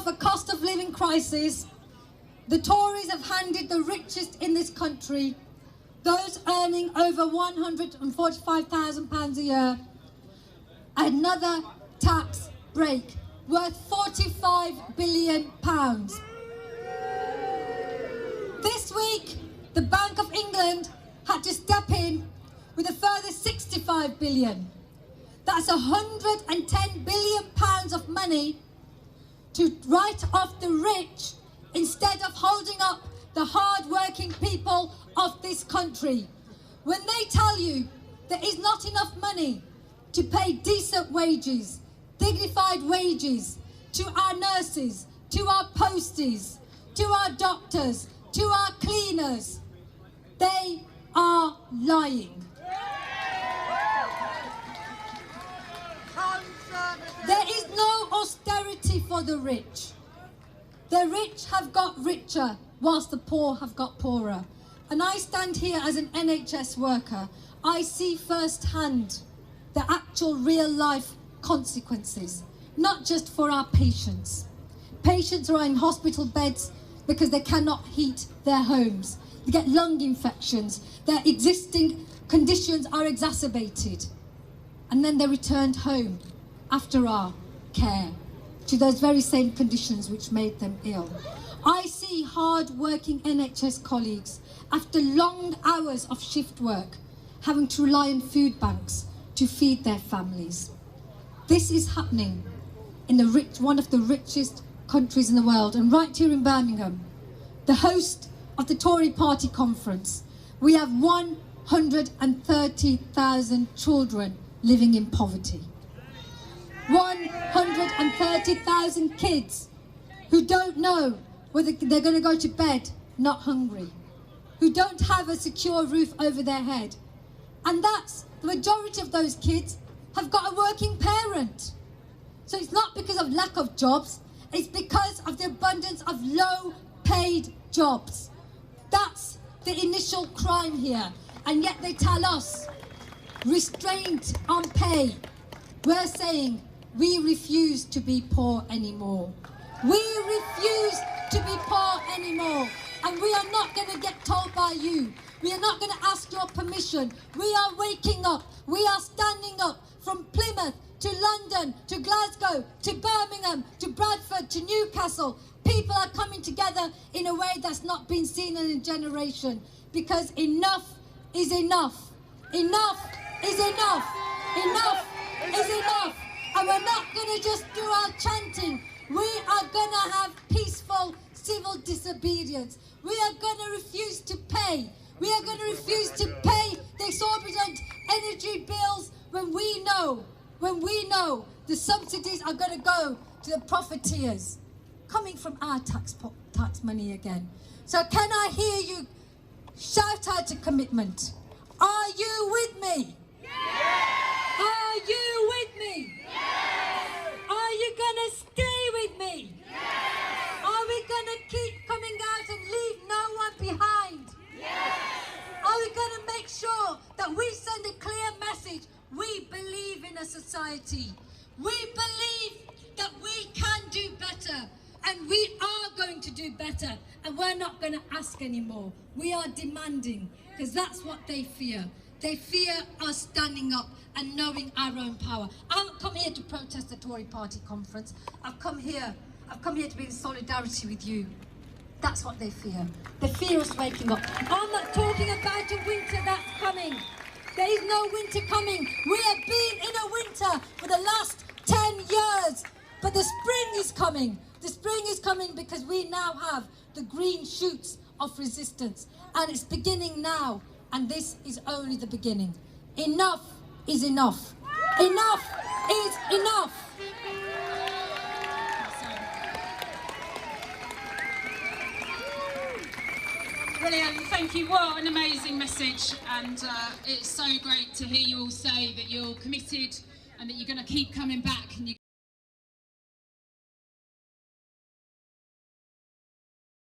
of a cost of living crisis, the Tories have handed the richest in this country, those earning over £145,000 a year, another tax break worth £45 billion. This week, the Bank of England had to step in with a further £65 billion. That's £110 billion of money to write off the rich instead of holding up the hard-working people of this country. When they tell you there is not enough money to pay decent wages, dignified wages, to our nurses, to our posties, to our doctors, to our cleaners, they are lying. There is no austerity for the rich. The rich have got richer whilst the poor have got poorer. And I stand here as an NHS worker. I see firsthand the actual real life consequences, not just for our patients. Patients are in hospital beds because they cannot heat their homes. They get lung infections. Their existing conditions are exacerbated. And then they're returned home after our care to those very same conditions which made them ill. I see hard-working NHS colleagues, after long hours of shift work, having to rely on food banks to feed their families. This is happening in one of the richest countries in the world, and right here in Birmingham, the host of the Tory party conference, we have 130,000 children living in poverty. 130,000 kids who don't know whether they're going to go to bed not hungry, who don't have a secure roof over their head. And that's the majority of those kids have got a working parent. So it's not because of lack of jobs, it's because of the abundance of low-paid jobs. That's the initial crime here. And yet they tell us, restraint on pay. We're saying, we refuse to be poor anymore. We refuse to be poor anymore. And we are not going to get told by you. We are not going to ask your permission. We are waking up. We are standing up from Plymouth to London, to Glasgow, to Birmingham, to Bradford, to Newcastle. People are coming together in a way that's not been seen in a generation. Because enough is enough. Enough is enough. Enough is enough. And we're not going to just do our chanting. We are going to have peaceful civil disobedience. We are going to refuse to pay. We are going to refuse to pay the exorbitant energy bills when we know the subsidies are going to go to the profiteers, coming from our tax money again. So can I hear you shout out a commitment? Are you with me? Yes! Are you with me? Yes! Are you going to stay with me? Yes! Are we going to keep coming out and leave no one behind? Yes! Are we going to make sure that we send a clear message? We believe in a society. We believe that we can do better, and we are going to do better, and we're not going to ask anymore. We are demanding, because that's what they fear. They fear us standing up and knowing our own power. I haven't come here to protest the Tory party conference. I've come here to be in solidarity with you. That's what they fear. They fear us waking up. I'm not talking about a winter that's coming. There is no winter coming. We have been in a winter for the last 10 years. But the spring is coming. The spring is coming because we now have the green shoots of resistance. And it's beginning now. And this is only the beginning. Enough is enough. Enough is enough. Brilliant, thank you. What an amazing message, and it's so great to hear you all say that you're committed and that you're going to keep coming back. And